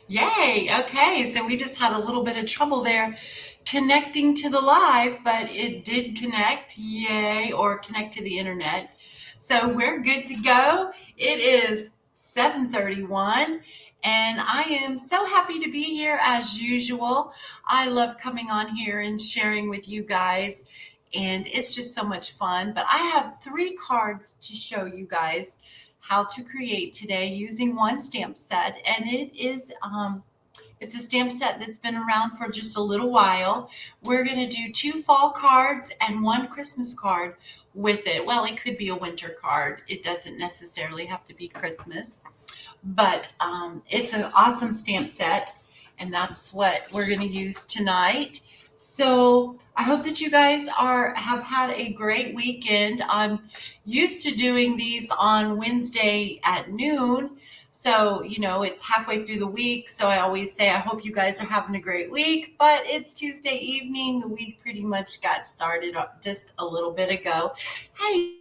Yay. Okay. So we just had a little bit of trouble there connecting to the live, but it did connect. Yay. Or connect to the internet. So we're good to go. It is 7:31 and I am so happy to be here as usual. I love coming on here and sharing with you guys and it's just so much fun. But I have three cards to show you guys how to create today using one stamp set, and it's a stamp set that's been around for just a little while. We're going to do two fall cards and one Christmas card with it. Well, it could be a winter card. It doesn't necessarily have to be Christmas, but it's an awesome stamp set, and that's what we're going to use tonight. So I hope that you guys have had a great weekend. I'm used to doing these on Wednesday at noon. So, it's halfway through the week. So I always say, I hope you guys are having a great week. But it's Tuesday evening. The week pretty much got started just a little bit ago. Hey,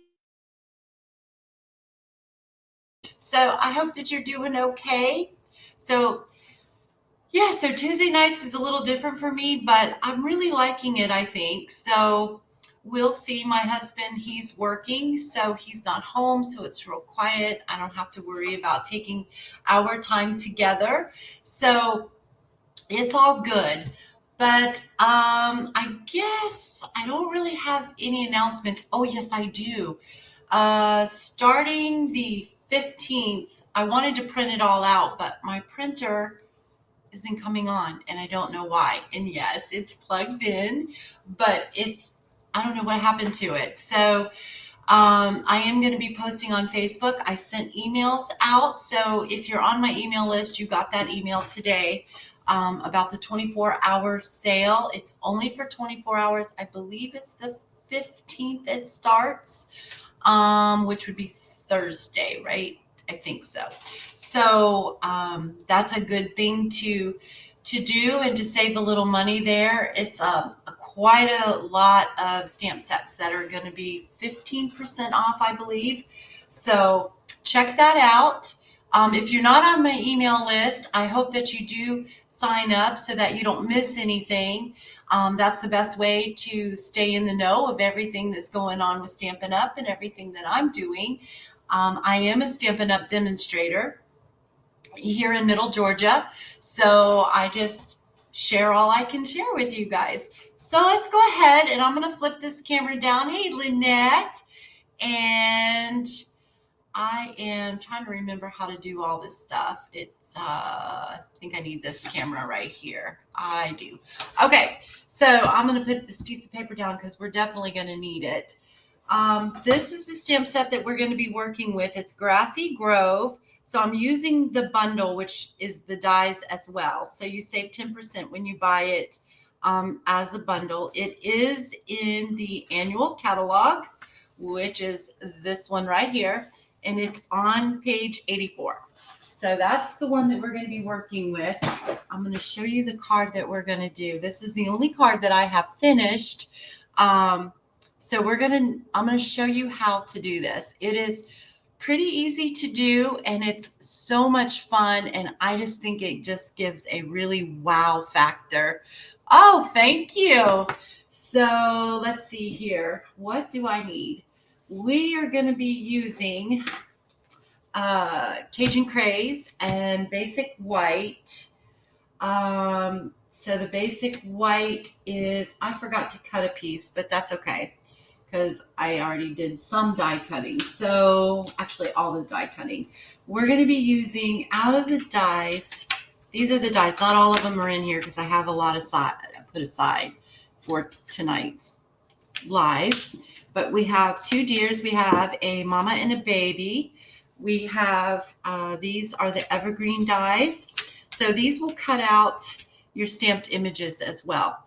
so I hope that you're doing okay. So yeah, so Tuesday nights is a little different for me, but I'm really liking it, I think. So we'll see. My husband, he's working, so he's not home, so it's real quiet. I don't have to worry about taking our time together. So it's all good. But I guess I don't really have any announcements. Oh, yes, I do. Starting the 15th, I wanted to print it all out, but my printer isn't coming on and I don't know why. And yes, it's plugged in, but I don't know what happened to it. So I am going to be posting on Facebook. I sent emails out. So if you're on my email list, you got that email today about the 24-hour sale. It's only for 24 hours. I believe it's the 15th it starts, which would be Thursday, right? I think so. So that's a good thing to do and to save a little money there. It's quite a lot of stamp sets that are going to be 15% off, I believe. So check that out. If you're not on my email list, I hope that you do sign up so that you don't miss anything. That's the best way to stay in the know of everything that's going on with Stampin' Up! And everything that I'm doing. I am a Stampin' Up! Demonstrator here in Middle Georgia. So I just share all I can share with you guys. So let's go ahead and I'm going to flip this camera down. Hey, Lynette. And I am trying to remember how to do all this stuff. I think I need this camera right here. I do. Okay, so I'm going to put this piece of paper down because we're definitely going to need it. This is the stamp set that we're going to be working with. It's Grassy Grove. So I'm using the bundle, which is the dies as well. So you save 10% when you buy it as a bundle. It is in the annual catalog, which is this one right here. And it's on page 84. So that's the one that we're going to be working with. I'm going to show you the card that we're going to do. This is the only card that I have finished. So I'm going to show you how to do this. It is pretty easy to do and it's so much fun. And I just think it just gives a really wow factor. Oh, thank you. So let's see here. What do I need? We are going to be using Cajun Craze and Basic White. So the Basic White is, I forgot to cut a piece, but that's okay because I already did some die cutting. So actually all the die cutting. We're going to be using out of the dies. These are the dies. Not all of them are in here because I have a lot of put aside for tonight's live. But we have two deers. We have a mama and a baby. We have, these are the evergreen dies. So these will cut out your stamped images as well.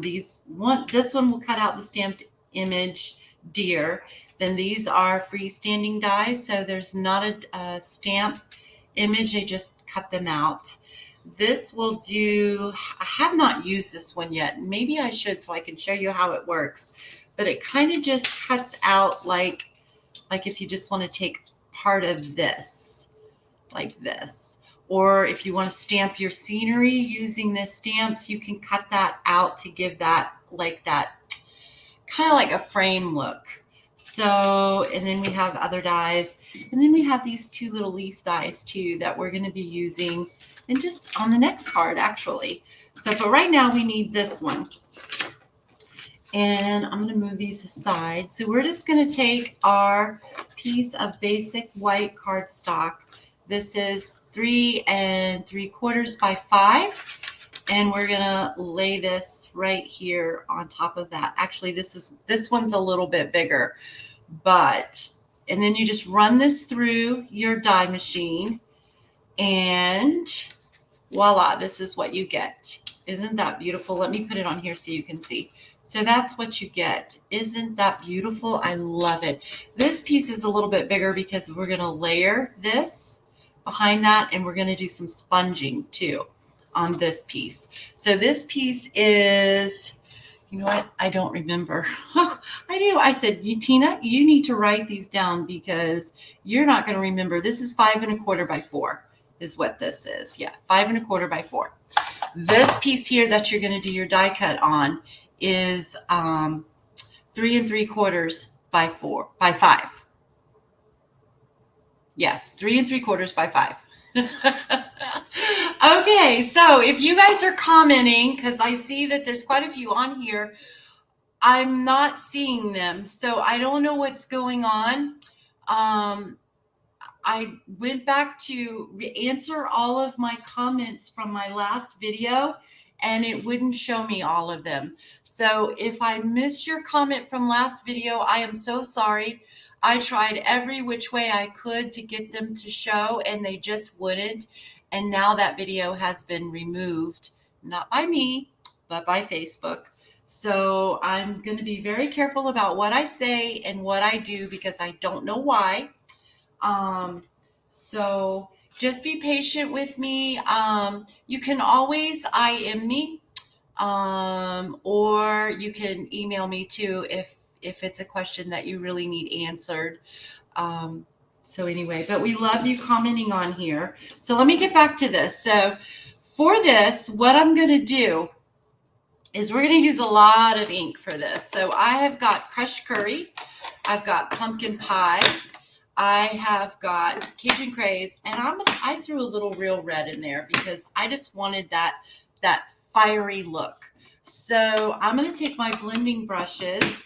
This one will cut out the stamped image deer. Then these are freestanding dies. So there's not a stamp image. I just cut them out. This will do, I have not used this one yet. Maybe I should so I can show you how it works. But it kind of just cuts out like if you just want to take part of this. like this. Or if you want to stamp your scenery using the stamps, you can cut that out to give that like that kind of like a frame look. So, and then we have other dies. And then we have these two little leaf dies too that we're going to be using and just on the next card actually. So, but right now we need this one. And I'm going to move these aside. So we're just going to take our piece of basic white cardstock. This is 3 3/4 by 5. And we're going to lay this right here on top of that. Actually, this one's a little bit bigger, and then you just run this through your die machine and voila, this is what you get. Isn't that beautiful? Let me put it on here so you can see. So that's what you get. Isn't that beautiful? I love it. This piece is a little bit bigger because we're going to layer this behind that, and we're going to do some sponging too on this piece. So this piece is, you know what? I don't remember. I do. I said, Tina, you need to write these down because you're not going to remember. This is 5 1/4 by 4 is what this is. Yeah, 5 1/4 by 4. This piece here that you're going to do your die cut on is 3 3/4 by 5. Yes, 3 3/4 by 5. Okay, so if you guys are commenting, because I see that there's quite a few on here, I'm not seeing them, so I don't know what's going on. I went back to answer all of my comments from my last video, and it wouldn't show me all of them. So if I missed your comment from last video, I am so sorry. I tried every which way I could to get them to show, and they just wouldn't. And now that video has been removed, not by me, but by Facebook. So I'm going to be very careful about what I say and what I do because I don't know why. So just be patient with me. You can always IM me, or you can email me too if it's a question that you really need answered. So anyway, but we love you commenting on here. So let me get back to this. So for this, what I'm going to do is we're going to use a lot of ink for this. So I have got crushed curry. I've got pumpkin pie. I have got Cajun craze, and I threw a little real red in there because I just wanted that fiery look. So I'm going to take my blending brushes,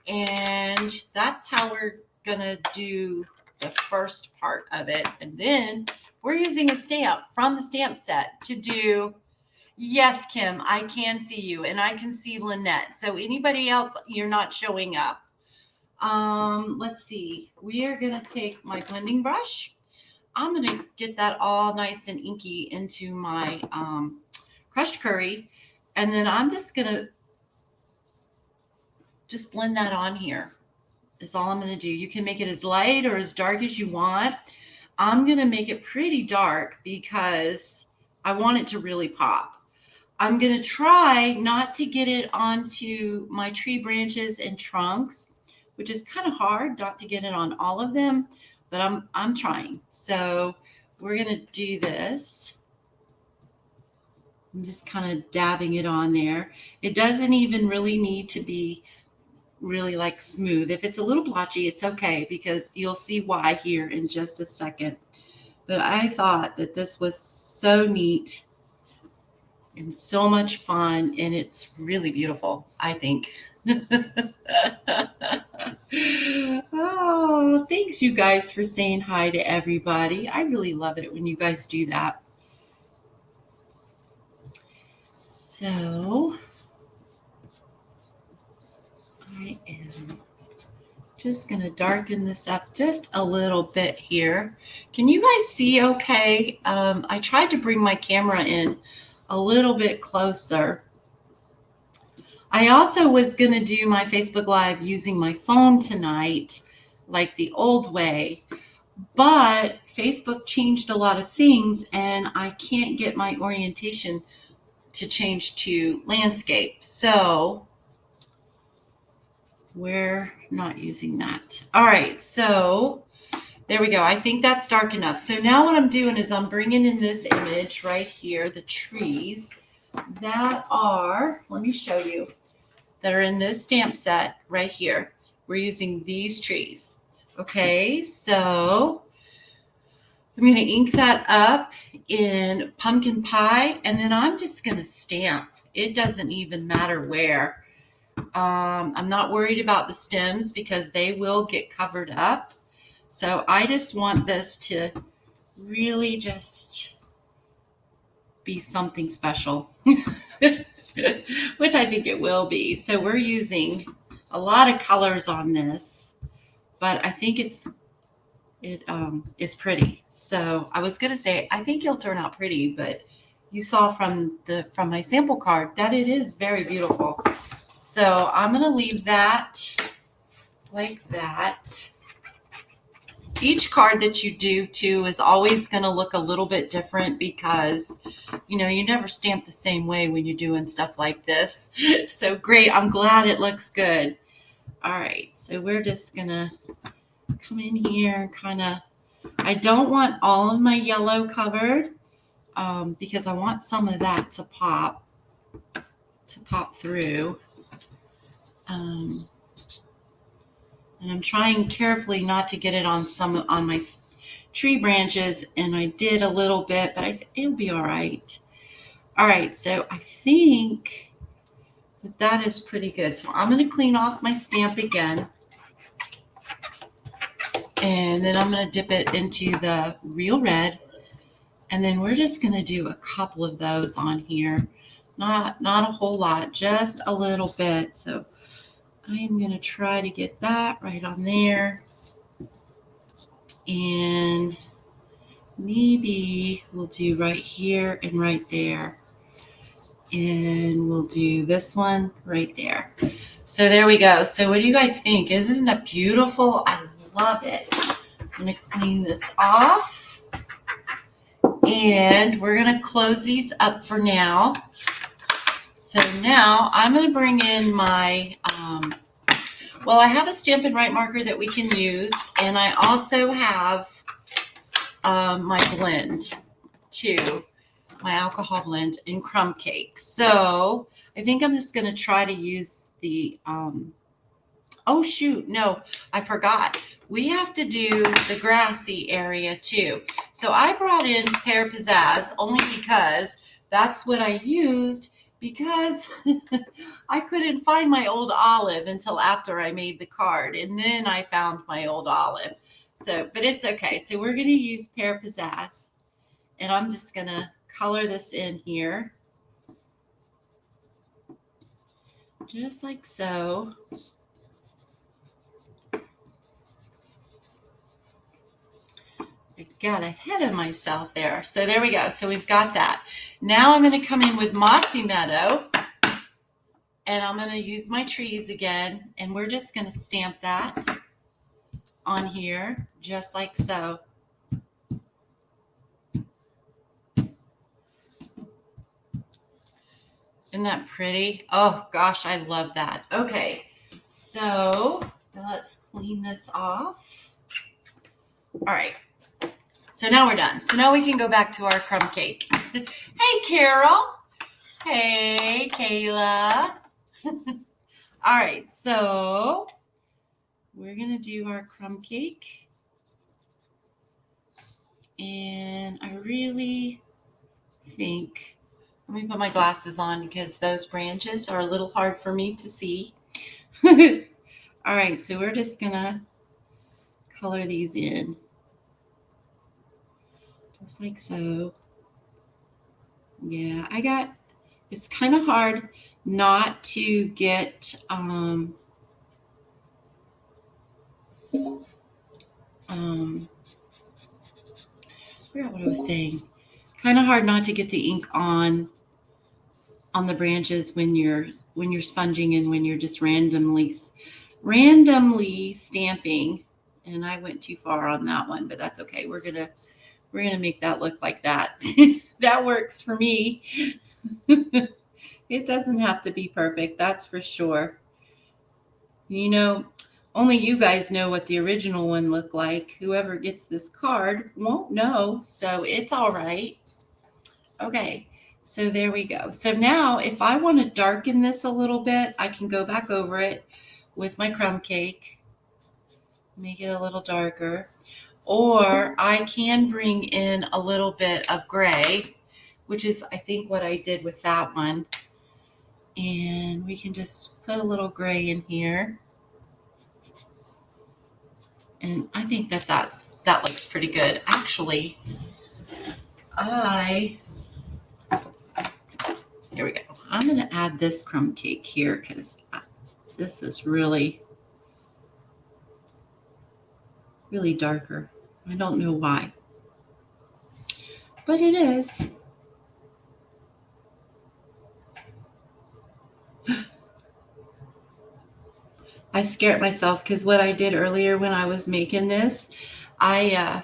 and that's how we're going to do the first part of it. And then we're using a stamp from the stamp set to do. Yes, Kim, I can see you, and I can see Lynette. So anybody else, you're not showing up. Let's see. We are going to take my blending brush. I'm going to get that all nice and inky into my crushed curry. And then I'm just going to just blend that on here. That's all I'm going to do. You can make it as light or as dark as you want. I'm going to make it pretty dark because I want it to really pop. I'm going to try not to get it onto my tree branches and trunks, which is kind of hard not to get it on all of them, but I'm trying. So we're going to do this. I'm just kind of dabbing it on there. It doesn't even really need to be really like smooth. If it's a little blotchy, it's okay because you'll see why here in just a second. But I thought that this was so neat and so much fun, and it's really beautiful, I think. Oh, thanks you guys for saying hi to everybody. I really love it when you guys do that. So I am just going to darken this up just a little bit here. Can you guys see okay? I tried to bring my camera in a little bit closer. I also was going to do my Facebook Live using my phone tonight, like the old way, but Facebook changed a lot of things and I can't get my orientation to change to landscape. So we're not using that. All right, so There we go. I think that's dark enough. So now what I'm doing is I'm bringing in this image right here, the trees that are, let me show you, that are in this stamp set right here. We're using these trees. Okay, so I'm going to ink that up in pumpkin pie, and then I'm just going to stamp. It doesn't even matter where. I'm not worried about the stems because they will get covered up. So I just want this to really just be something special, which I think it will be. So we're using a lot of colors on this, but I think it is pretty. So I was gonna say I think it'll turn out pretty, but you saw from my sample card that it is very beautiful. So I'm gonna leave that like that. Each card that you do too is always going to look a little bit different because, you know, you never stamp the same way when you're doing stuff like this. So great. I'm glad it looks good. All right. So we're just going to come in here and kind of, I don't want all of my yellow covered because I want some of that to pop through. And I'm trying carefully not to get it on my tree branches, and I did a little bit, but it'll be all right. All right, so I think that is pretty good. So I'm going to clean off my stamp again, and then I'm going to dip it into the real red, and then we're just going to do a couple of those on here. Not a whole lot, just a little bit. So I am going to try to get that right on there. And maybe we'll do right here and right there. And we'll do this one right there. So there we go. So what do you guys think? Isn't that beautiful? I love it. I'm going to clean this off. And we're going to close these up for now. So now I'm going to bring in my, well, I have a Stampin' Write marker that we can use. And I also have my blend too, my alcohol blend in crumb cake. So I think I'm just going to try to use the, oh shoot, no, I forgot. We have to do the grassy area too. So I brought in Pear Pizzazz only because that's what I used because I couldn't find my old olive until after I made the card. And then I found my old olive. So, but it's okay. So we're going to use Pear Pizzazz. And I'm just going to color this in here. Just like so. I got ahead of myself there. So there we go. So we've got that. Now I'm going to come in with Mossy Meadow. And I'm going to use my trees again. And we're just going to stamp that on here. Just like so. Isn't that pretty? Oh gosh, I love that. Okay. So let's clean this off. All right. So now we're done. So now we can go back to our crumb cake. Hey, Carol. Hey, Kayla. All right, so we're going to do our crumb cake. And I really think, let me put my glasses on because those branches are a little hard for me to see. All right, so we're just going to color these in. Just like so. Yeah, it's kind of hard not to get, I forgot what I was saying. Kind of hard not to get the ink on the branches when you're sponging and when you're just randomly stamping. And I went too far on that one, but that's okay. We're gonna make that look like that. That works for me. It doesn't have to be perfect, that's for sure. You know, Only you guys know what the original one looked like. Whoever gets this card won't know, so it's all right. Okay, so there we go. So now if I want to darken this a little bit, I can go back over it with my crumb cake, make it a little darker. Or I can bring in a little bit of gray, which is I think what I did with that one. And we can just put a little gray in here. And I think that looks pretty good. Actually, here we go. I'm going to add this crumb cake here because this is really, really darker. I don't know why, but it is. I scared myself because what I did earlier when I was making this, I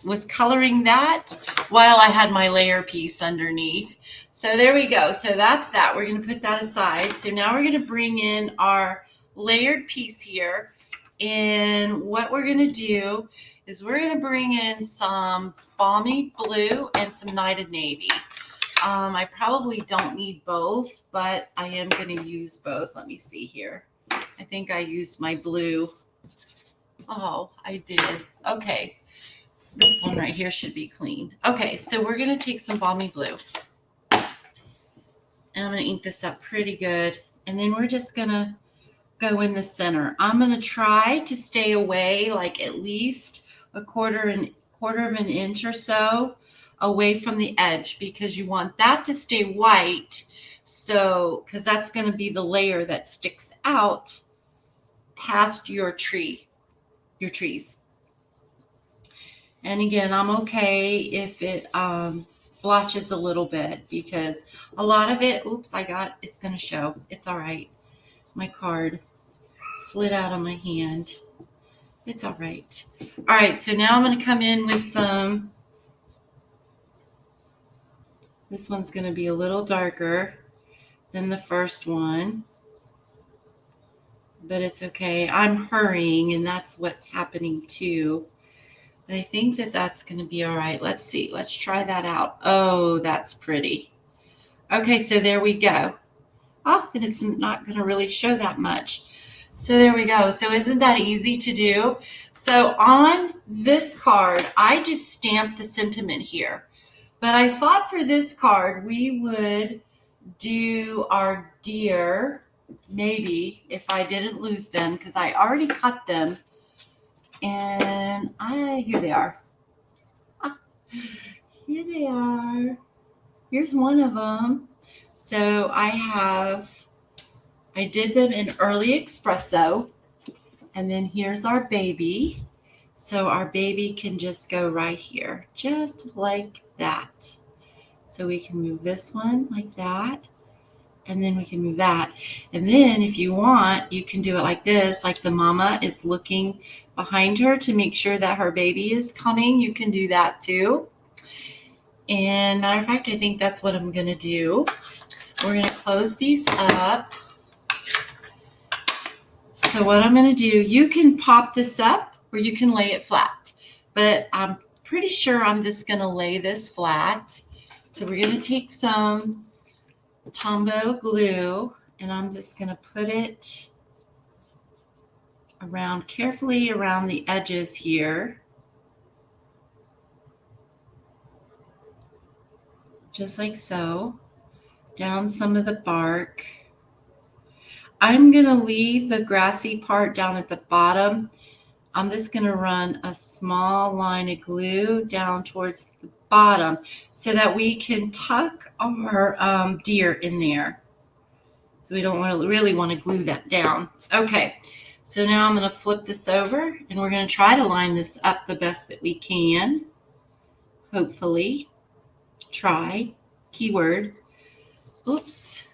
was coloring that while I had my layer piece underneath. So there we go. So that's that. We're going to put that aside. So now we're going to bring in our layered piece here. And what we're going to do is we're going to bring in some balmy blue and some knighted navy. I probably don't need both, but I am going to use both. Let me see here. I think I used my blue. Oh, I did. Okay. This one right here should be clean. Okay, so we're going to take some balmy blue. And I'm going to ink this up pretty good. And then we're just going to go in the center. I'm going to try to stay away like at least a quarter of an inch or so away from the edge because you want that to stay white. So, because that's going to be the layer that sticks out past your trees. And again, I'm okay if it blotches a little bit because a lot of it, it's going to show. It's all right. My card slid out of my hand. It's all right. All right, so now I'm going to come in with some. This one's going to be a little darker than the first one, but it's okay. I'm hurrying, and that's what's happening too. But I think that that's going to be all right. Let's see. Let's try that out. Oh, that's pretty. Okay, so there we go. Oh, and it's not going to really show that much. So there we go. So isn't that easy to do? So on this card, I just stamped the sentiment here. But I thought for this card, we would do our deer, maybe, if I didn't lose them, because I already cut them. And here they are. Here they are. Here's one of them. So I did them in early espresso. And then here's our baby. So our baby can just go right here, just like that. So we can move this one like that. And then we can move that. And then if you want, you can do it like this, like the mama is looking behind her to make sure that her baby is coming. You can do that too. And matter of fact, I think that's what I'm going to do. We're going to close these up. So what I'm going to do, you can pop this up or you can lay it flat. But I'm pretty sure I'm just going to lay this flat. So we're going to take some Tombow glue and I'm just going to put it carefully around the edges here. Just like so. Down some of the bark. I'm going to leave the grassy part down at the bottom. I'm just going to run a small line of glue down towards the bottom so that we can tuck our deer in there. So we don't really want to glue that down. Okay, so now I'm going to flip this over and we're going to try to line this up the best that we can. Hopefully. Try. Keyword. Oops.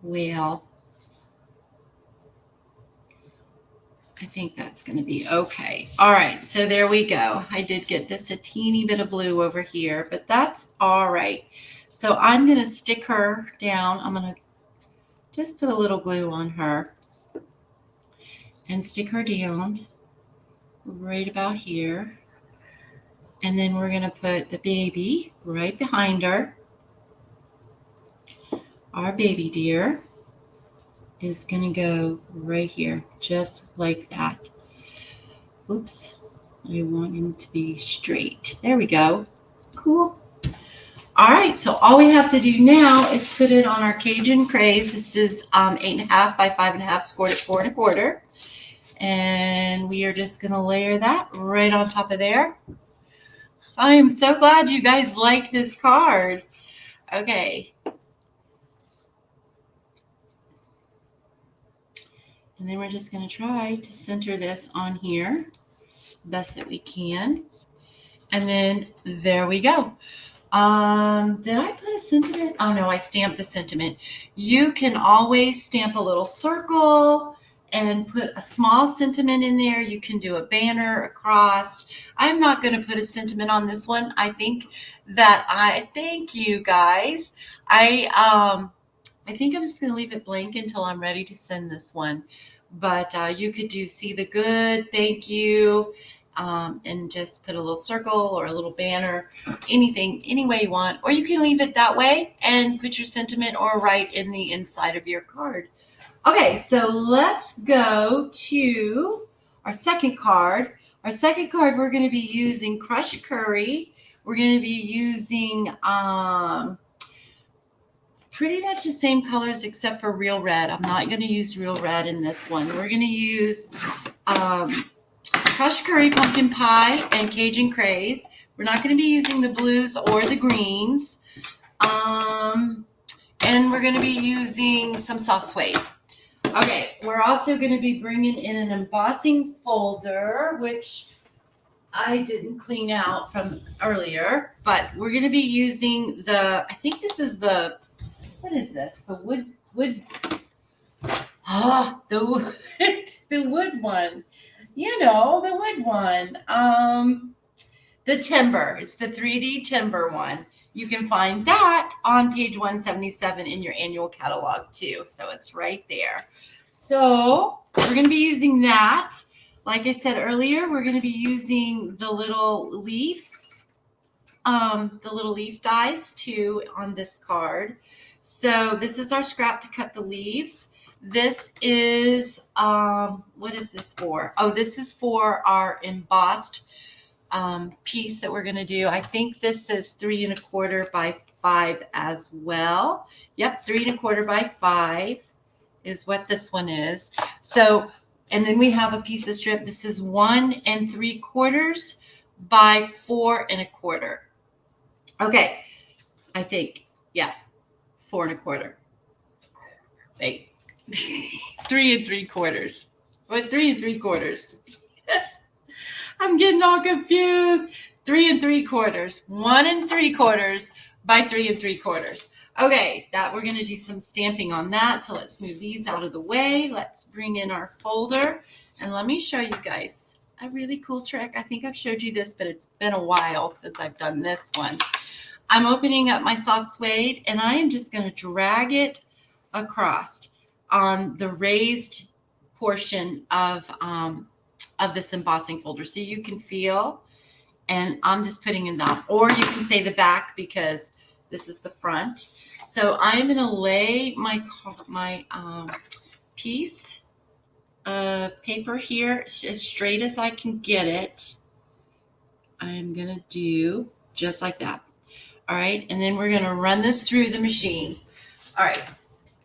Well, I think that's going to be okay. All right, so there we go. I did get just a teeny bit of blue over here, but that's all right. So I'm going to stick her down. I'm going to just put a little glue on her and stick her down right about here. And then we're going to put the baby right behind her. Our baby deer is going to go right here, just like that. Oops, I want him to be straight. There we go. Cool. All right, so all we have to do now is put it on our Cajun craze. This is 8.5 by 5.5, scored at 4 1/4. And we are just going to layer that right on top of there. I am so glad you guys like this card. Okay. And then we're just going to try to center this on here best that we can. And then there we go. Did I put a sentiment? Oh no, I stamped the sentiment. You can always stamp a little circle and put a small sentiment in there. You can do a banner across. I'm not going to put a sentiment on this one. I think that thank you guys. I think I'm just going to leave it blank until I'm ready to send this one. But you could do see the good, thank you, and just put a little circle or a little banner, anything, any way you want. Or you can leave it that way and put your sentiment or write in the inside of your card. Okay, so let's go to our second card. Our second card, we're going to be using crushed curry. We're going to be using pretty much the same colors except for real red. I'm not going to use real red in this one. We're going to use crushed curry, pumpkin pie, and Cajun craze. We're not going to be using the blues or the greens. And we're going to be using some soft suede. Okay, we're also going to be bringing in an embossing folder, which I didn't clean out from earlier, but we're going to be using I think this is what is this? The wood, the wood one. You know, the wood one. The timber. It's the 3D timber one. You can find that on page 177 in your annual catalog too. So it's right there. So we're going to be using that. Like I said earlier, we're going to be using the little leaves, the little leaf dies too on this card. So this is our scrap to cut the leaves. This is, what is this for? Oh, this is for our embossed piece that we're going to do. I think this is 3 1/4 by 5 as well. Yep, 3 1/4 by 5 is what this one is. So, and then we have a piece of strip. This is 1 3/4 by 4 1/4. Okay, I think, yeah, 4 1/4. Wait, 3 3/4. What, 3 3/4? I'm getting all confused. 3 3/4. 1 3/4 by 3 3/4. Okay, that we're going to do some stamping on that. So let's move these out of the way. Let's bring in our folder. And let me show you guys a really cool trick. I think I've showed you this, but it's been a while since I've done this one. I'm opening up my soft suede, and I am just going to drag it across on the raised portion of this embossing folder, so you can feel. And I'm just putting in that, or you can say the back because this is the front. So I'm going to lay my piece of paper here as straight as I can get it. I'm going to do just like that. All right, and then we're going to run this through the machine. All right,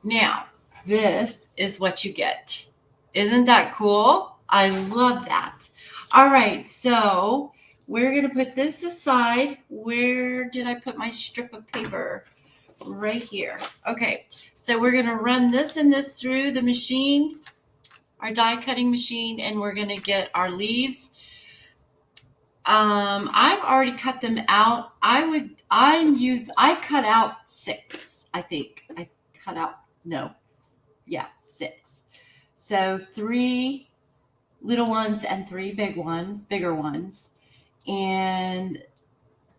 now this is what you get. Isn't that cool? I love that. All right, so we're going to put this aside. Where did I put my strip of paper? Right here. Okay, so we're going to run this and this through the machine, our die cutting machine, and we're going to get our leaves. I've already cut them out. I cut out 6, I think. I cut out, no, yeah, 6. So 3 little ones and 3 bigger ones. And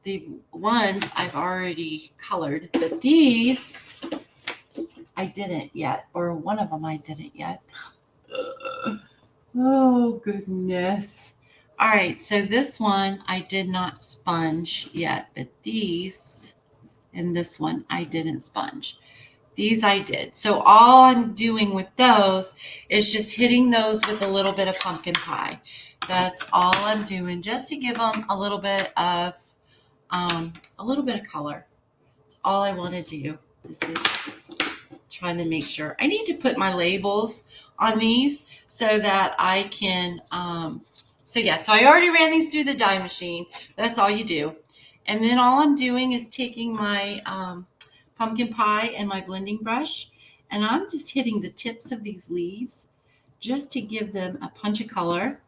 the ones I've already colored, but these I didn't yet, or one of them I didn't yet. Oh, goodness. All right, so this one I did not sponge yet, but these and this one I didn't sponge. These I did. So all I'm doing with those is just hitting those with a little bit of pumpkin pie. That's all I'm doing, just to give them a little bit of color. That's all I want to do. This is trying to make sure. I need to put my labels on these so that I can, so I already ran these through the die machine. That's all you do. And then all I'm doing is taking my pumpkin pie and my blending brush, and I'm just hitting the tips of these leaves just to give them a punch of color,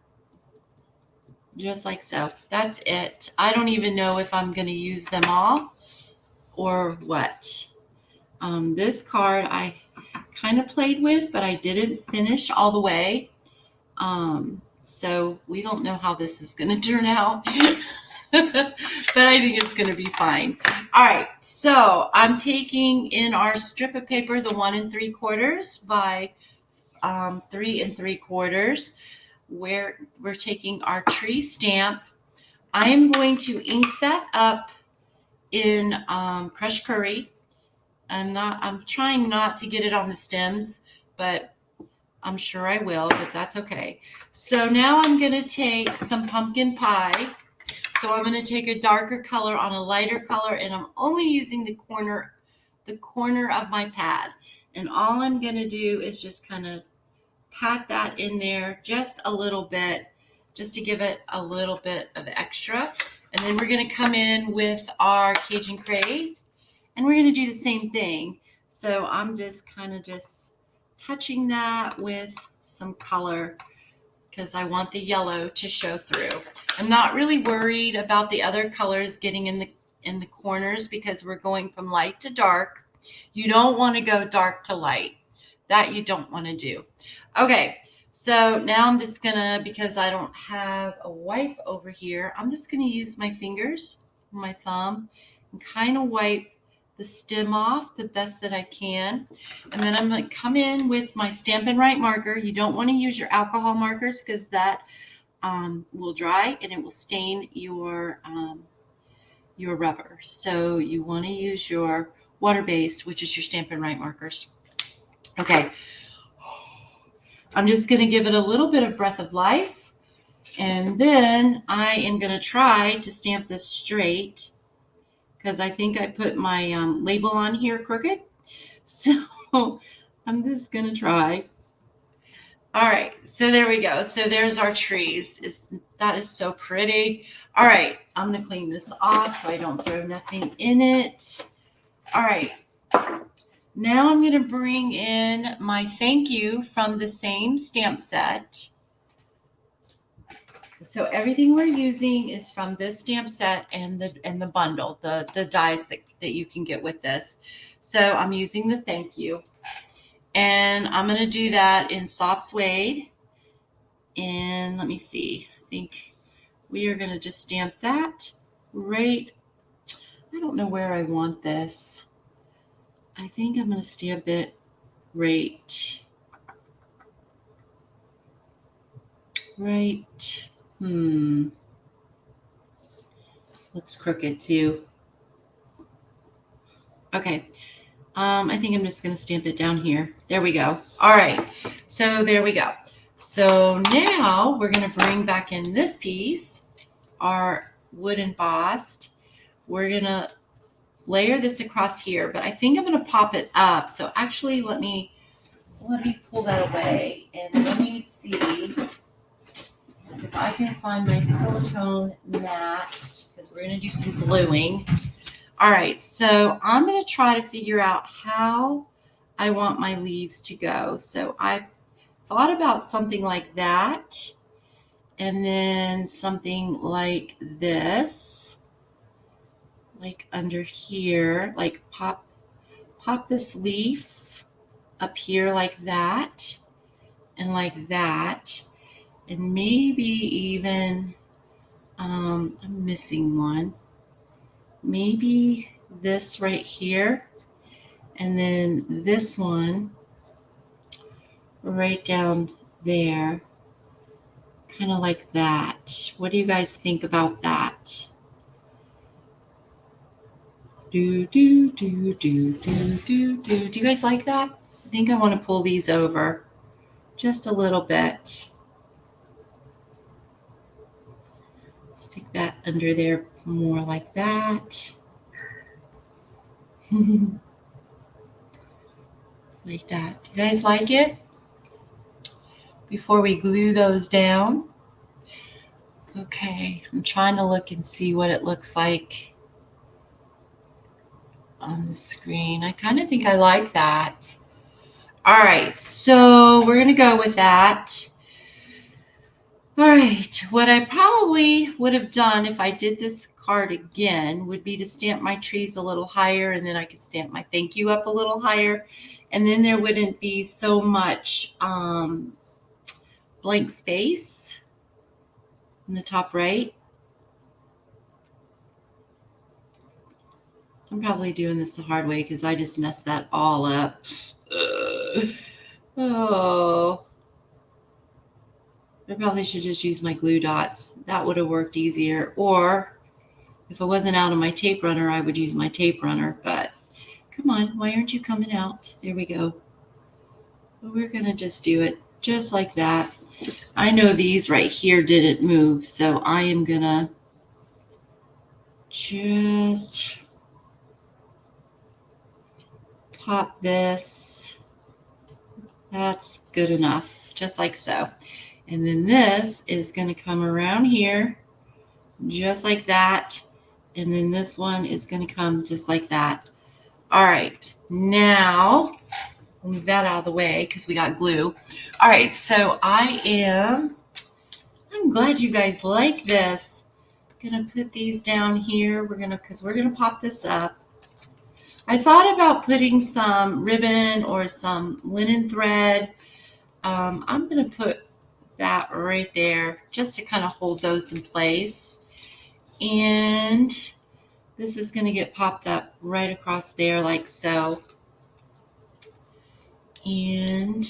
just like so. That's it. I don't even know if I'm going to use them all or what. This card I kind of played with, but I didn't finish all the way. So we don't know how this is going to turn out, but I think it's going to be fine. All right, so I'm taking in our strip of paper, the 1 3/4 by 3 3/4, where we're taking our tree stamp. I am going to ink that up in crushed curry. I'm trying not to get it on the stems, but I'm sure I will, but that's okay. So now I'm going to take some pumpkin pie. So I'm going to take a darker color on a lighter color, and I'm only using the corner of my pad. And all I'm going to do is just kind of pat that in there just a little bit, just to give it a little bit of extra. And then we're going to come in with our Cajun Crave, and we're going to do the same thing. So I'm just kind of just touching that with some color because I want the yellow to show through. I'm not really worried about the other colors getting in the corners because we're going from light to dark. You don't want to go dark to light. That you don't want to do. Okay, so now I'm just gonna, because I don't have a wipe over here, I'm just gonna use my fingers, my thumb, and kind of wipe the stem off the best that I can. And then I'm going to come in with my Stampin' Right marker. You don't want to use your alcohol markers because that will dry and it will stain your rubber. So you want to use your water-based, which is your Stampin' Right markers. Okay, I'm just going to give it a little bit of breath of life, and then I am going to try to stamp this straight, because I think I put my label on here crooked. So I'm just going to try. All right, so there we go. So there's our trees. That is so pretty. All right, I'm going to clean this off so I don't throw nothing in it. All right, now I'm going to bring in my thank you from the same stamp set. So everything we're using is from this stamp set and the bundle, the dies that you can get with this. So I'm using the thank you. And I'm going to do that in soft suede. And let me see. I think we are going to just stamp that right. I don't know where I want this. I think I'm going to stamp it right. Looks crooked too. Okay. I think I'm just going to stamp it down here. There we go. All right. So there we go. So now we're going to bring back in this piece, our wood embossed. We're going to layer this across here, but I think I'm going to pop it up. So actually, let me pull that away and let me see if I can find my silicone mat, because we're going to do some gluing. All right, so I'm going to try to figure out how I want my leaves to go. So I've thought about something like that, and then something like this, like under here, like pop this leaf up here like that, and like that, and maybe even, I'm missing one. Maybe this right here, And then this one right down there, kind of like that. What do you guys think about that? Do, do, do, do, do, do, do. Do you guys like that? I think I want to pull these over just a little bit. Stick that under there more like that. Like that. Do you guys like it? Before we glue those down. Okay, I'm trying to look and see what it looks like on the screen. I kind of think I like that. All right, so we're going to go with that. All right, what I probably would have done if I did this card again would be to stamp my trees a little higher, and then I could stamp my thank you up a little higher, and then there wouldn't be so much blank space in the top right. I'm probably doing this the hard way because I just messed that all up. Oh. I probably should just use my glue dots. That would have worked easier. Or if I wasn't out of my tape runner, I would use my tape runner. But come on, why aren't you coming out? There we go. We're going to just do it just like that. I know these right here didn't move, so I am going to just pop this. That's good enough, just like so. And then this is going to come around here, just like that. And then this one is going to come just like that. All right, now we'll move that out of the way because we got glue. All right, so I'm glad you guys like this. I'm going to put these down here. Because we're going to pop this up. I thought about putting some ribbon or some linen thread. I'm going to put that right there just to kind of hold those in place. And this is going to get popped up right across there like so. And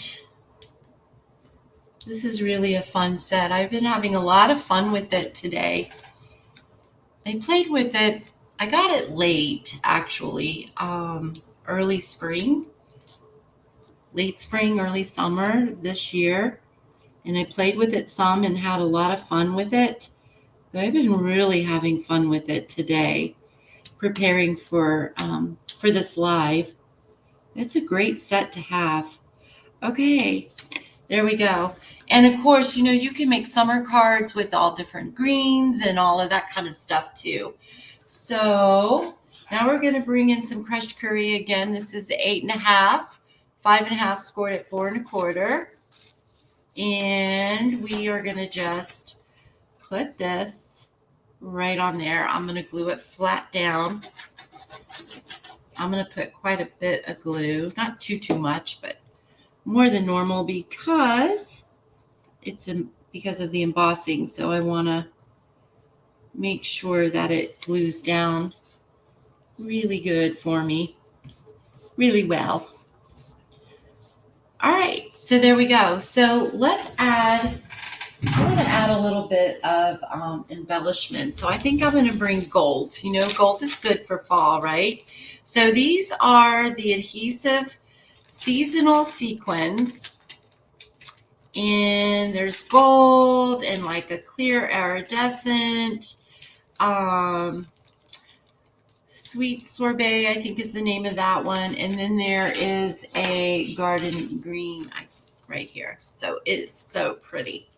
this is really a fun set. I've been having a lot of fun with it today. I played with it. I got it late, actually, early spring, late spring, early summer this year. And I played with it some and had a lot of fun with it. But I've been really having fun with it today, preparing for this live. It's a great set to have. Okay, there we go. And of course, you can make summer cards with all different greens and all of that kind of stuff too. So now we're going to bring in some crushed curry again. This is 8.5, 5.5 scored at 4 1/4. And we are going to just put this right on there. I'm going to glue it flat down. I'm going to put quite a bit of glue, not too much, but more than normal because because of the embossing. So I want to make sure that it glues down really good for me, really well. All right, so there we go. So let's add, I want to add a little bit of embellishment. So I think I'm going to bring gold. Gold is good for fall, right? So these are the adhesive seasonal sequins. And there's gold and like a clear iridescent. Sweet Sorbet, I think is the name of that one. And then there is a garden green right here. So it is so pretty.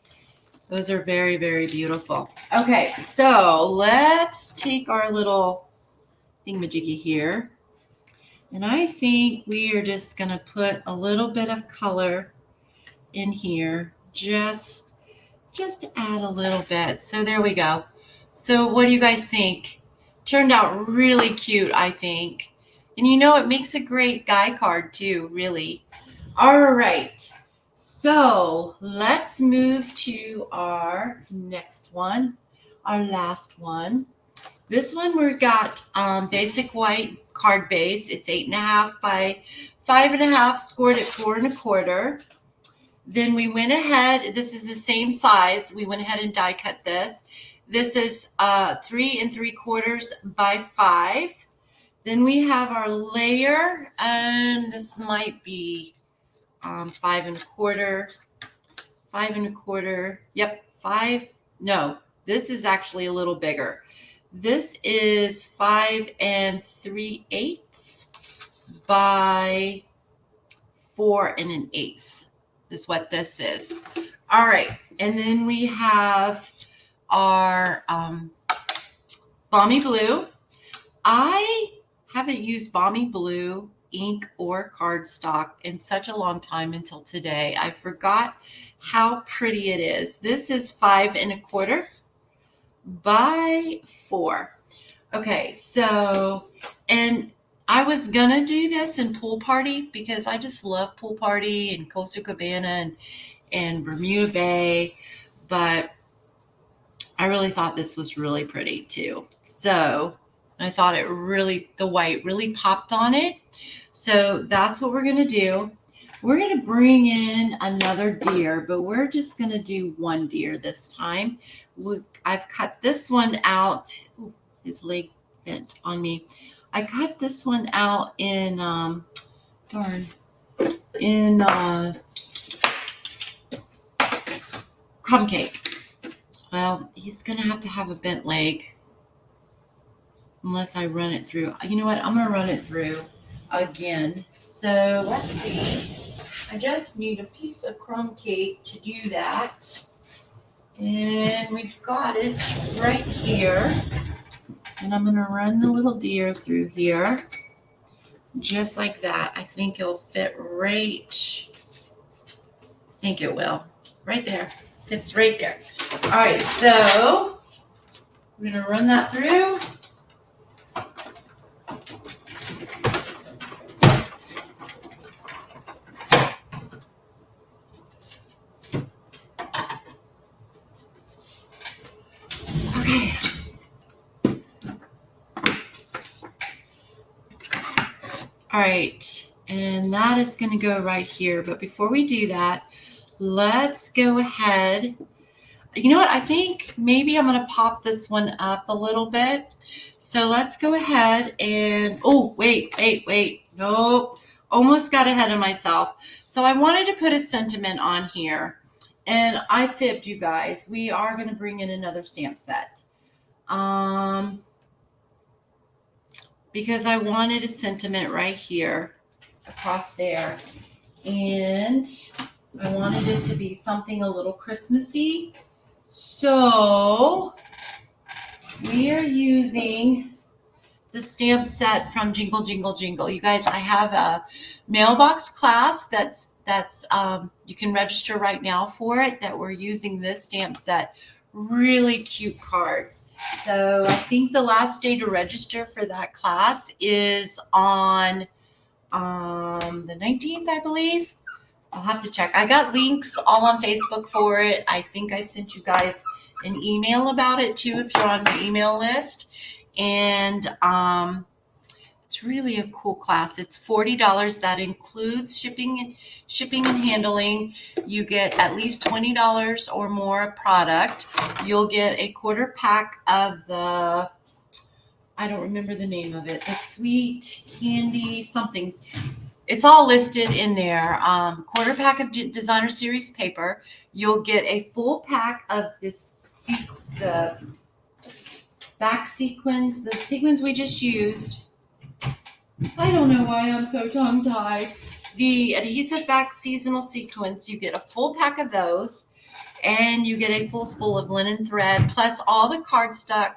Those are very, very beautiful. Okay, so let's take our little thingamajiggy here. And I think we are just going to put a little bit of color in here. Just to add a little bit. So there we go. So what do you guys think? Turned out really cute, I think. And it makes a great guy card too, really. All right. So let's move to our next one, our last one. This one we've got basic white card base. It's 8.5 by 5.5, scored at 4 1/4. Then we went ahead, this is the same size. We went ahead and die cut this. This is 3 3/4 by 5. Then we have our layer, and this might be 5 1/4, 5 1/4. Yep, 5. No, this is actually a little bigger. This is 5 3/8 by 4 1/8 is what this is. All right, and then we have our Balmy Blue. I haven't used Balmy Blue ink or cardstock in such a long time until today. I forgot how pretty it is. This is 5 1/4 by 4. Okay, so, and I was gonna do this in Pool Party because I just love Pool Party and Costa Cabana and Bermuda Bay, but I really thought this was really pretty too. So I thought it really, the white really popped on it. So that's what we're gonna do. We're gonna bring in another deer, but we're just gonna do one deer this time. I've cut this one out. Ooh, his leg bent on me. I cut this one out in crumb cake. Well, he's gonna have to have a bent leg unless I run it through. You know what? I'm gonna run it through again. So let's see. I just need a piece of crumb cake to do that. And we've got it right here. And I'm gonna run the little deer through here. Just like that. I think it'll fit right. I think it will. Right there. Fits right there. All right, so we're gonna run that through. Okay. All right, and that is going to go right here. But before we do that, let's go ahead. You know what? I think maybe I'm going to pop this one up a little bit. So let's go ahead and, oh, wait. Nope. Almost got ahead of myself. So I wanted to put a sentiment on here. And I fibbed, you guys. We are going to bring in another stamp set. Because I wanted a sentiment right here across there. And I wanted it to be something a little Christmassy. So we are using the stamp set from Jingle Jingle Jingle. You guys, I have a mailbox class that's you can register right now for it, that we're using this stamp set. Really cute cards. So I think the last day to register for that class is on the 19th, I believe. I'll have to check. I got links all on Facebook for it. I think I sent you guys an email about it too, if you're on my email list. And it's really a cool class. It's $40. That includes shipping and handling. You get at least $20 or more product. You'll get a quarter pack of the, I don't remember the name of it, the sweet candy something. It's all listed in there. Quarter pack of designer series paper. You'll get a full pack of the back sequins, the sequins we just used. I don't know why I'm so tongue-tied. The adhesive back seasonal sequins, you get a full pack of those, and you get a full spool of linen thread, plus all the cardstock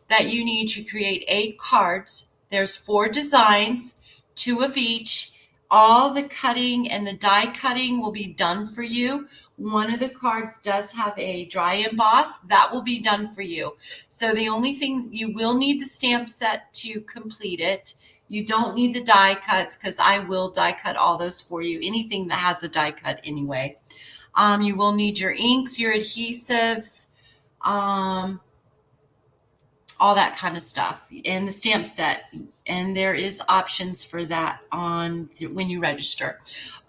that you need to create 8 cards. There's 4 designs, 2 of each. All the cutting and the die cutting will be done for you. One of the cards does have a dry emboss. That will be done for you. So the only thing, you will need the stamp set to complete it. You don't need the die cuts, because I will die cut all those for you. Anything that has a die cut anyway. You will need your inks, your adhesives, all all that kind of stuff, and the stamp set. And there is options for that on when you register.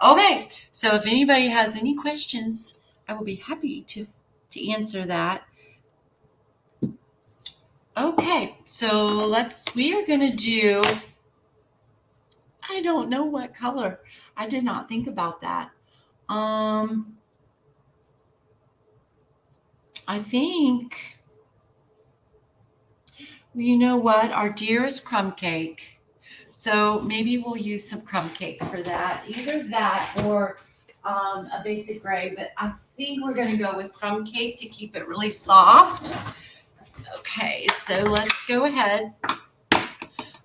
Okay, so if anybody has any questions, I will be happy to answer that. Okay, so we are going to do, I don't know what color. I did not think about that. I think, you know what? Our deer is crumb cake. So maybe we'll use some crumb cake for that. Either that or a basic gray. But I think we're going to go with crumb cake to keep it really soft. Okay, so let's go ahead.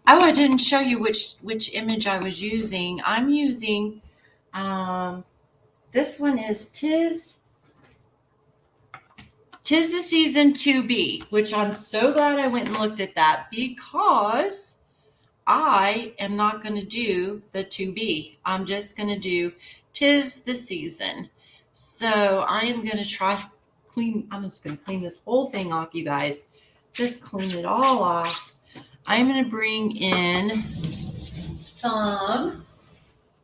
Oh, I didn't show you which image I was using. I'm using, this one is Tis the Season 2B, which I'm so glad I went and looked at that, because I am not going to do the 2B. I'm just going to do Tis the Season. So I am going to try to I'm just going to clean this whole thing off, you guys. Just clean it all off. I'm going to bring in some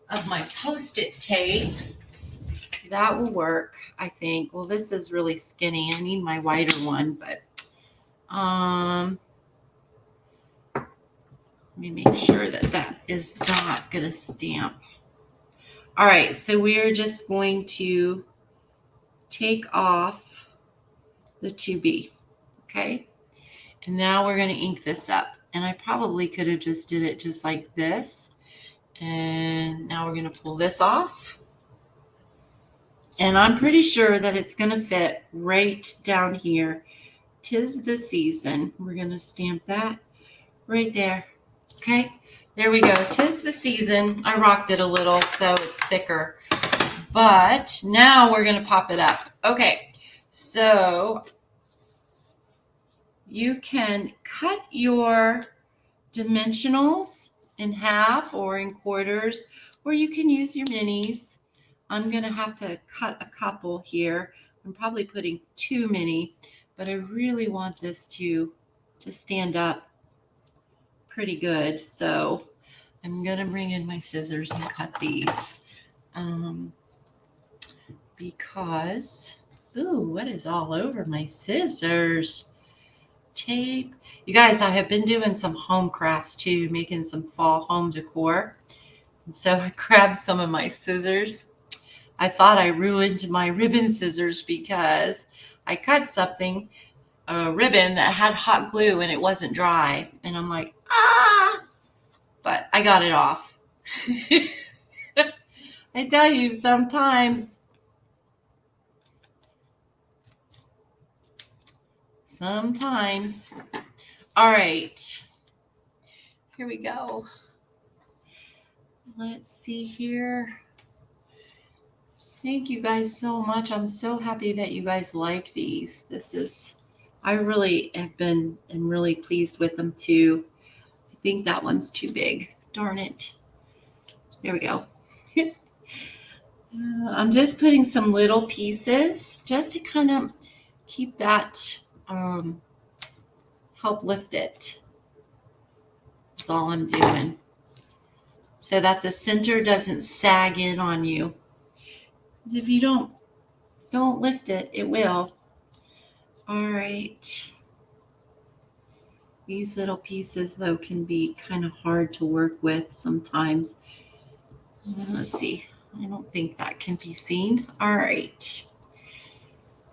of my Post-it tape. That will work, I think. Well, this is really skinny. I need my wider one, but let me make sure that is not going to stamp. All right, so we're just going to take off the 2B, okay? And now we're going to ink this up. And I probably could have just did it just like this. And now we're going to pull this off. And I'm pretty sure that it's going to fit right down here. 'Tis the Season. We're going to stamp that right there. Okay, there we go. 'Tis the Season. I rocked it a little so it's thicker. But now we're going to pop it up. Okay, so you can cut your dimensionals in half or in quarters, or you can use your minis. I'm going to have to cut a couple here. I'm probably putting too many, but I really want this to stand up pretty good. So I'm going to bring in my scissors and cut these because, ooh, what is all over my scissors? Tape. You guys, I have been doing some home crafts too, making some fall home decor. And so I grabbed some of my scissors. I thought I ruined my ribbon scissors because I cut something, a ribbon that had hot glue and it wasn't dry. And I'm like, but I got it off. I tell you, sometimes All right, here we go. Let's see here. Thank you guys so much. I'm so happy that you guys like these. I really am really pleased with them too. I think that one's too big. Darn it. There we go. I'm just putting some little pieces just to kind of keep that, help lift it. That's all I'm doing. So that the center doesn't sag in on you. Because if you don't lift it, it will. All right. These little pieces, though, can be kind of hard to work with sometimes. Let's see. I don't think that can be seen. All right.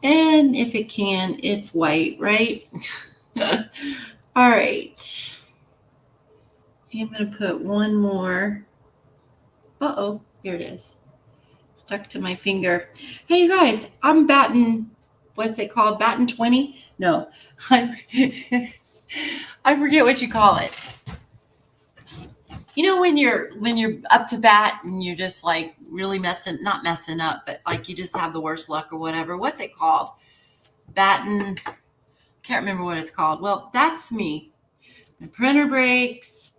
And if it can, it's white, right? All right. I'm going to put one more. Uh-oh, here it is. Stuck to my finger. Hey, you guys, I'm batting, what's it called? Batting 20? No, I forget what you call it. You know, when you're up to bat and you're just like really not messing up, but like you just have the worst luck or whatever. What's it called? Batting. Can't remember what it's called. Well, that's me. My printer breaks.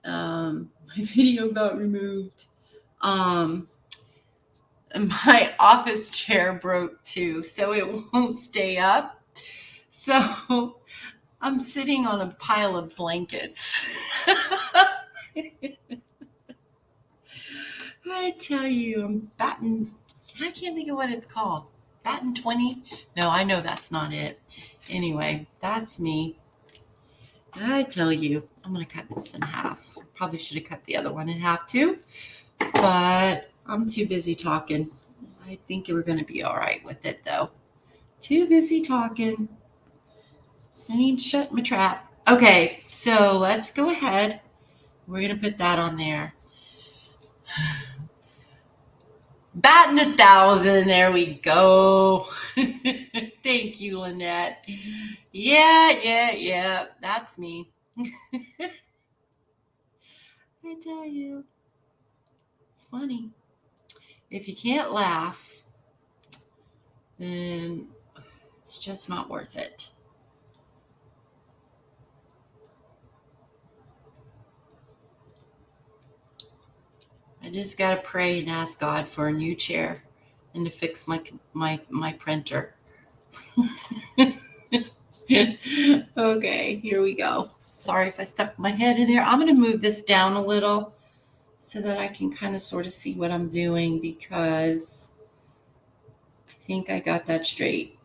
My video got removed. My office chair broke too, so it won't stay up. So I'm sitting on a pile of blankets. I tell you, I'm batting. I can't think of what it's called. Batting 20? No, I know that's not it. Anyway, that's me. I tell you, I'm going to cut this in half. Probably should have cut the other one in half too, but I'm too busy talking. I think we're going to be all right with it though. Too busy talking. I need to shut my trap. Okay, so let's go ahead. We're going to put that on there. Batting 1,000. There we go. Thank you, Lynette. Yeah. That's me. I tell you, it's funny. If you can't laugh, then it's just not worth it. I just got to pray and ask God for a new chair and to fix my printer. Okay, here we go. Sorry if I stuck my head in there. I'm going to move this down a little so that I can kind of sort of see what I'm doing, because I think I got that straight.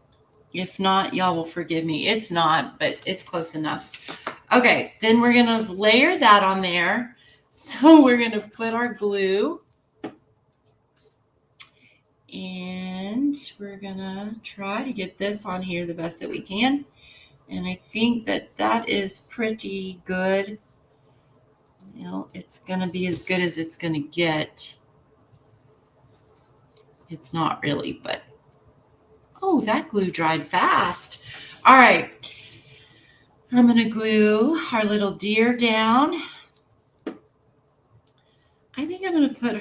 If not, y'all will forgive me. It's not, but it's close enough. Okay, then we're going to layer that on there. So we're going to put our glue, and we're going to try to get this on here the best that we can. And I think that is pretty good. You know, it's going to be as good as it's going to get. It's not really, but oh, that glue dried fast. All right. I'm going to glue our little deer down. I think I'm going to put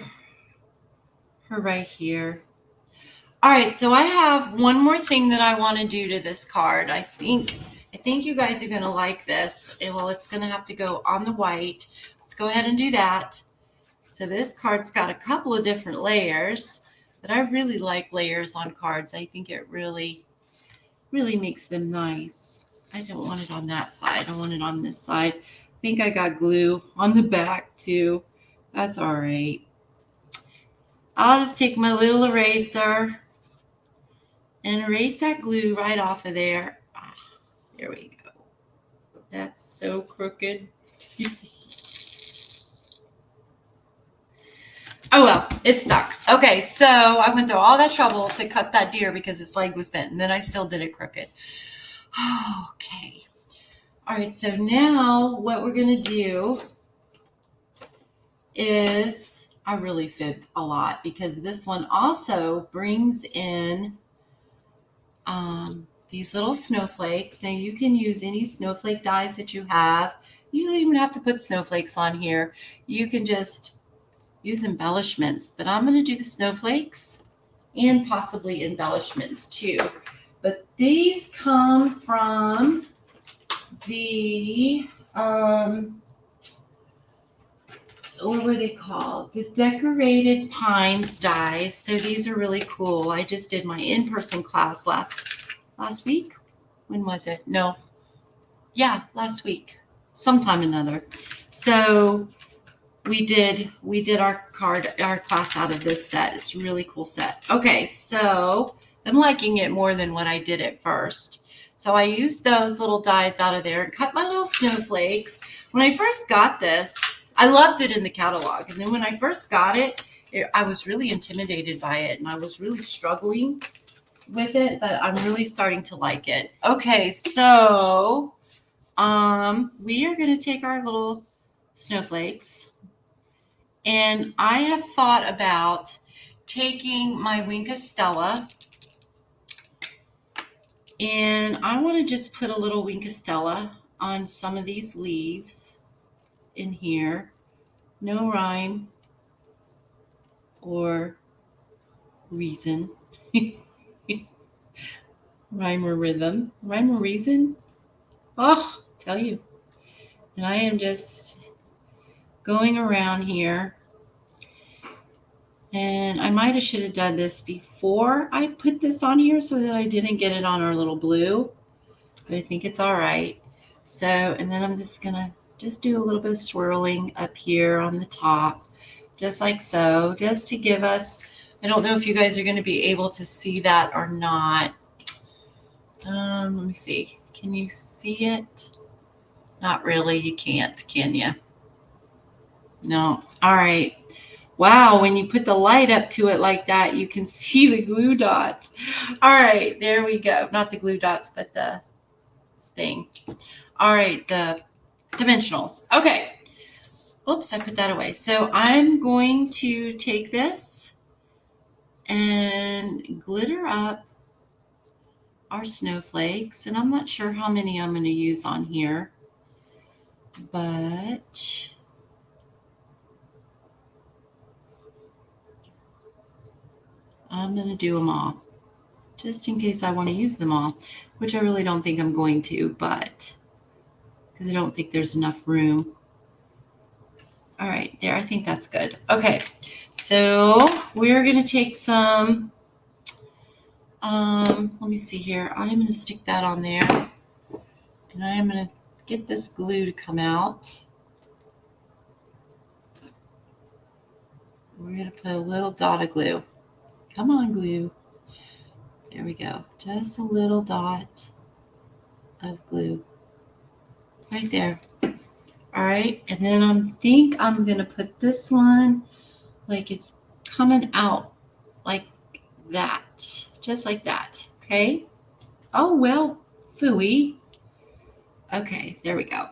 her right here. All right, so I have one more thing that I want to do to this card. I think you guys are going to like this. Well, it's going to have to go on the white. Let's go ahead and do that. So this card's got a couple of different layers, but I really like layers on cards. I think it really makes them nice. I don't want it on that side. I want it on this side. I think I got glue on the back too. That's all right. I'll just take my little eraser and erase that glue right off of there. There we go. That's so crooked. Oh well, it's stuck. Okay, so I went through all that trouble to cut that deer because its leg was bent, and then I still did it crooked. Okay. All right, so now what we're going to do is, I really fibbed a lot because this one also brings in these little snowflakes. Now you can use any snowflake dies that you have. You don't even have to put snowflakes on here. You can just use embellishments, but I'm going to do the snowflakes and possibly embellishments too. But these come from the, what were they called? The Decorated Pines dies. So these are really cool. I just did my in-person class last week. When was it? No. Yeah, last week. Sometime another. So we did our class out of this set. It's a really cool set. Okay, so I'm liking it more than what I did at first. So I used those little dies out of there and cut my little snowflakes. When I first got this, I loved it in the catalog. And then when I first got it, I was really intimidated by it, and I was really struggling with it, but I'm really starting to like it. Okay, so we are going to take our little snowflakes, and I have thought about taking my Wink of Stella, and I want to just put a little Wink of Stella on some of these leaves in here. No rhyme or reason. Rhyme or rhythm. Rhyme or reason? Oh, tell you. And I am just going around here. And I might have should have done this before I put this on here so that I didn't get it on our little blue. But I think it's all right. So, and then I'm just gonna do a little bit of swirling up here on the top, just like so, just to give us, I don't know if you guys are gonna be able to see that or not. Let me see. Can you see it? Not really. You can't, can you? No. All right. Wow, when you put the light up to it like that, you can see the glue dots. All right, there we go. Not the glue dots, but the thing. All right, the dimensionals. Okay. Oops, I put that away. So I'm going to take this and glitter up our snowflakes. And I'm not sure how many I'm going to use on here, but I'm going to do them all, just in case I want to use them all, which I really don't think I'm going to, but because I don't think there's enough room. All right, there, I think that's good. Okay, so we're going to take some, let me see here. I'm going to stick that on there, and I am going to get this glue to come out. We're going to put a little dot of glue. Come on, glue. There we go. Just a little dot of glue right there. All right, and then I think I'm going to put this one like it's coming out like that, just like that. Okay. Oh, well, phooey. Okay, there we go.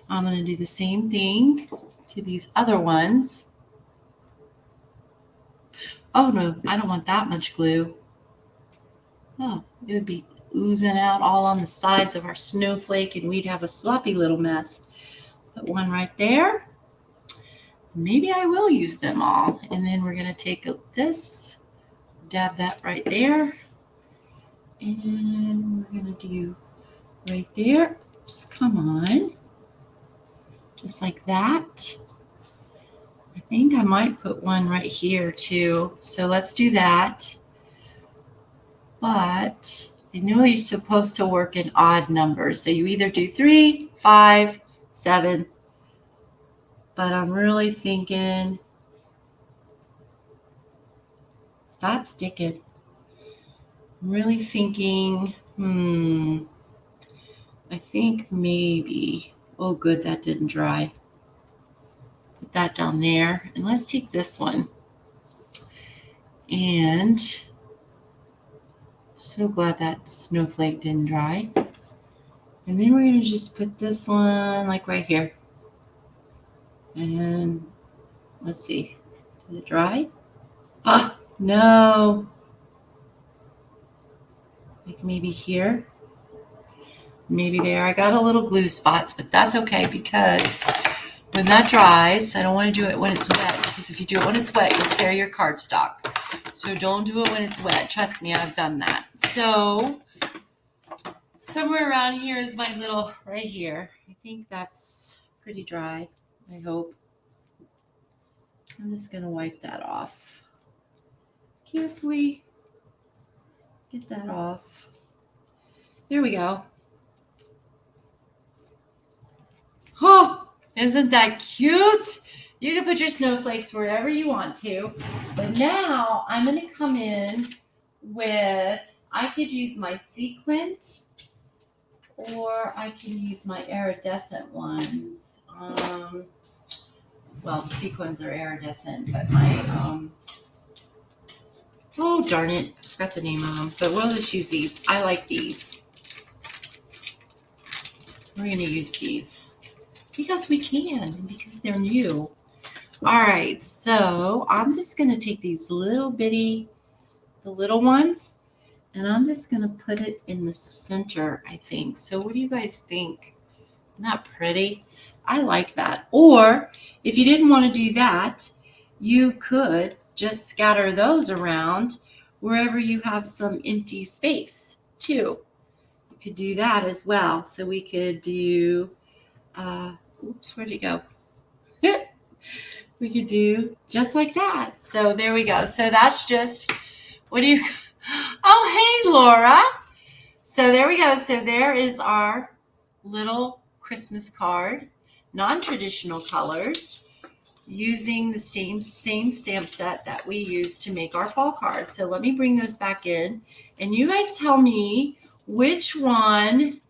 I'm going to do the same thing to these other ones. Oh, no, I don't want that much glue. Oh, it would be oozing out all on the sides of our snowflake, and we'd have a sloppy little mess. Put one right there. Maybe I will use them all. And then we're going to take this, dab that right there. And we're going to do right there. Oops, come on. Just like that. I think I might put one right here too. So let's do that. But I know you're supposed to work in odd numbers. So you either do 3, 5, 7. But I'm really thinking, stop sticking. I'm really thinking, I think maybe, oh good, that didn't dry. Put that down there. And let's take this one. And so glad that snowflake didn't dry. And then we're going to just put this one like right here. And let's see, did it dry? Oh, no. Like maybe here, maybe there. I got a little glue spots, but that's okay because when that dries, I don't want to do it when it's wet, because if you do it when it's wet, you'll tear your cardstock. So don't do it when it's wet. Trust me, I've done that. So somewhere around here is my little, right here. I think that's pretty dry, I hope. I'm just going to wipe that off. Carefully get that off. There we go. Oh, isn't that cute? You can put your snowflakes wherever you want to. But now I'm going to come in with, I could use my sequins or I can use my iridescent ones. Well, sequins are iridescent, but my, oh, darn it. I forgot the name of them. But we'll just use these. I like these. We're going to use these because we can, because they're new. All right, so I'm just going to take these little bitty, the little ones, and I'm just going to put it in the center, I think. So what do you guys think? Isn't that pretty? I like that. Or if you didn't want to do that, you could just scatter those around wherever you have some empty space too. You could do that as well. So we could do, oops, where'd it go? We could do just like that. So there we go. So that's just, what do you, oh, hey, Laura. So there we go. So there is our little Christmas card, non-traditional colors, using the same stamp set that we use to make our fall cards. So let me bring those back in, and you guys tell me which one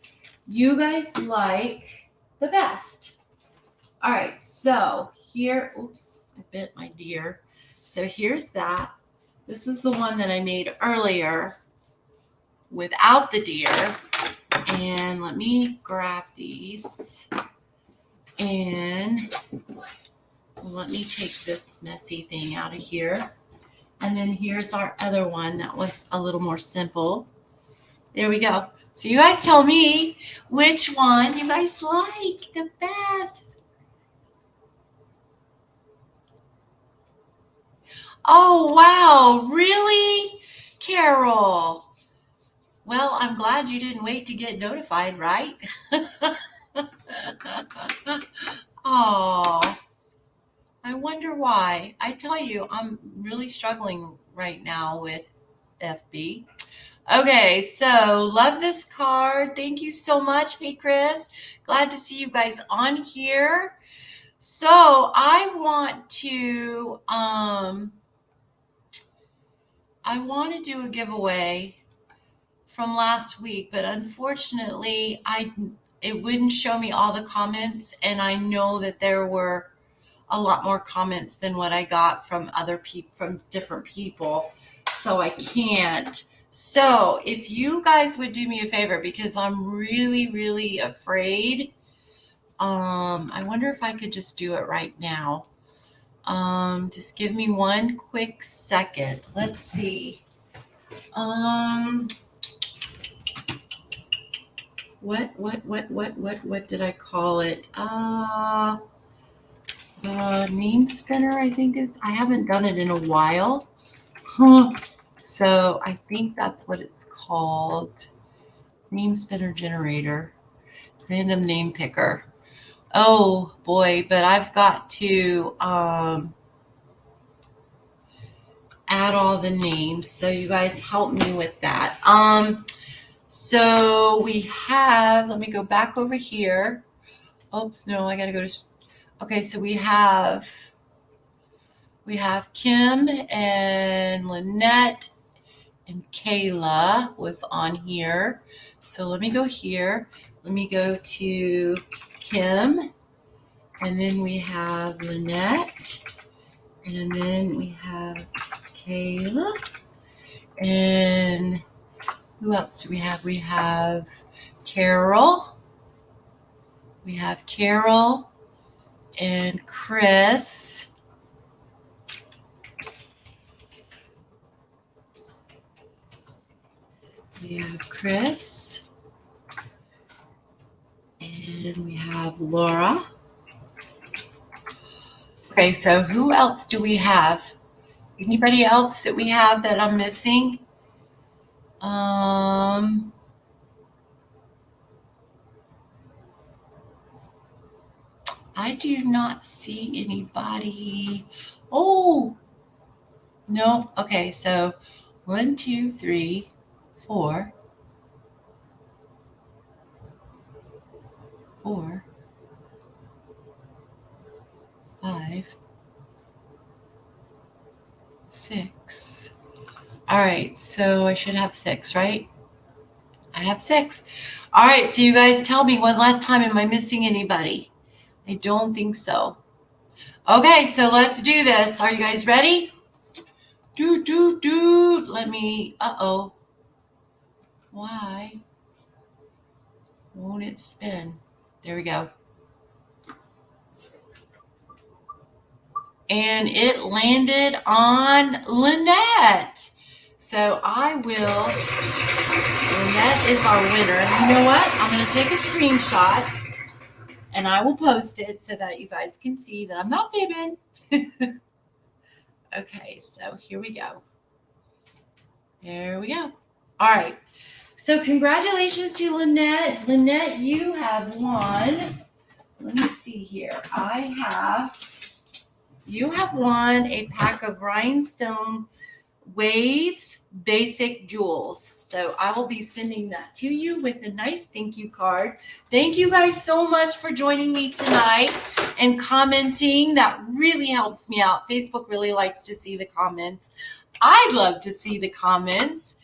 you guys like the best. All right, so here, oops, I bit my deer. So here's that. This is the one that I made earlier without the deer. And let me grab these, and let me take this messy thing out of here. And then here's our other one that was a little more simple. There we go. So you guys tell me which one you guys like the best. Oh, wow. Really? Carol. Well, I'm glad you didn't wait to get notified, right? Oh, I wonder why. I tell you, I'm really struggling right now with FB. Okay, so love this card. Thank you so much. Hey, Chris. Glad to see you guys on here. So I want to do a giveaway from last week, but unfortunately it wouldn't show me all the comments, and I know that there were a lot more comments than what I got from other people, from different people, so I can't. So if you guys would do me a favor, because I'm really, really afraid. I wonder if I could just do it right now. Just give me one quick second. Let's see. What did I call it? Name spinner, I think I haven't done it in a while. So I think that's what it's called. Name spinner generator. Random name picker. Oh boy, but I've got to add all the names. So you guys help me with that. So we have, let me go back over here. Oops, no, I got to go to, okay, so we have Kim and Lynette and Kayla was on here. So let me go here. Let me go to Kim, and then we have Lynette, and then we have Kayla, and who else do we have? We have Carol. We have Carol and Chris. We have Chris. And we have Laura. Okay, so who else do we have? Anybody else that we have that I'm missing? I do not see anybody. Oh, no. Okay, so 1, 2, 3, 4, 4, 5, 6. All right, so I should have 6, right? I have 6. All right, so you guys tell me, one last time, am I missing anybody? I don't think so. Okay, so let's do this. Are you guys ready? Let me, uh-oh. Why won't it spin? There we go. And it landed on Lynette. So Lynette is our winner. You know what? I'm going to take a screenshot and I will post it so that you guys can see that I'm not fibbing. Okay, so here we go. There we go. All right. So congratulations to Lynette. Lynette, you have won. Let me see here. You have won a pack of rhinestone Waves Basic Jewels. So I will be sending that to you with a nice thank you card. Thank you guys so much for joining me tonight and commenting. That really helps me out. Facebook really likes to see the comments. I love to see the comments,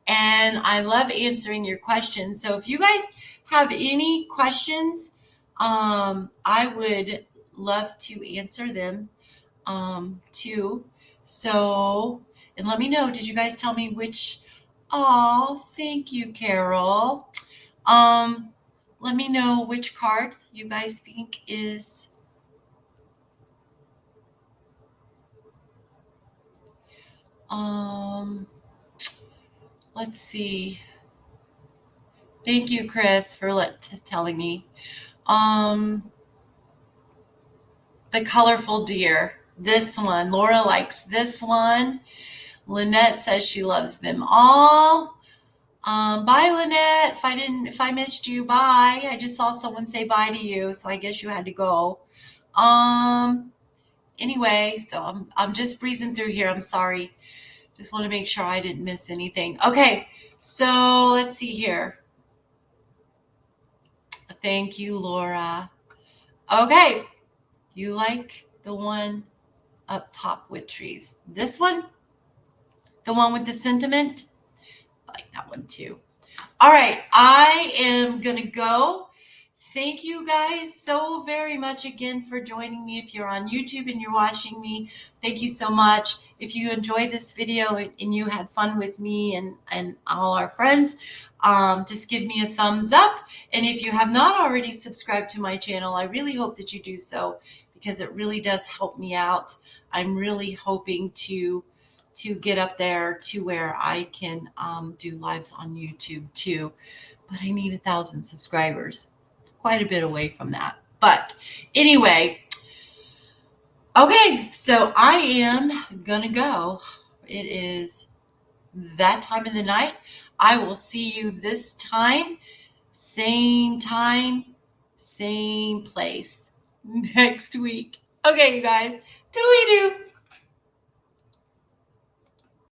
and I love answering your questions. So if you guys have any questions, I would love to answer them too. So, and let me know, did you guys tell me which? Oh, thank you, Carol. Let me know which card you guys think is let's see. Thank you, Chris, for telling me. The colorful deer. This one. Laura likes this one. Lynette says she loves them all. Bye, Lynette. If I missed you, bye. I just saw someone say bye to you, so I guess you had to go. Anyway, so I'm just breezing through here. I'm sorry. Just want to make sure I didn't miss anything. Okay, so let's see here. Thank you, Laura. Okay, you like the one up top with trees. This one, the one with the sentiment, I like that one too. All right, I am going to go. Thank you guys so very much again for joining me. If you're on YouTube and you're watching me, thank you so much. If you enjoyed this video and you had fun with me and all our friends, just give me a thumbs up. And if you have not already subscribed to my channel, I really hope that you do so, because it really does help me out. I'm really hoping to get up there to where I can do lives on YouTube too. But I need 1,000 subscribers. Quite a bit away from that. But anyway, okay, so I am gonna go. It is that time of the night. I will see you this time, same place next week. Okay, you guys, doodly-doo.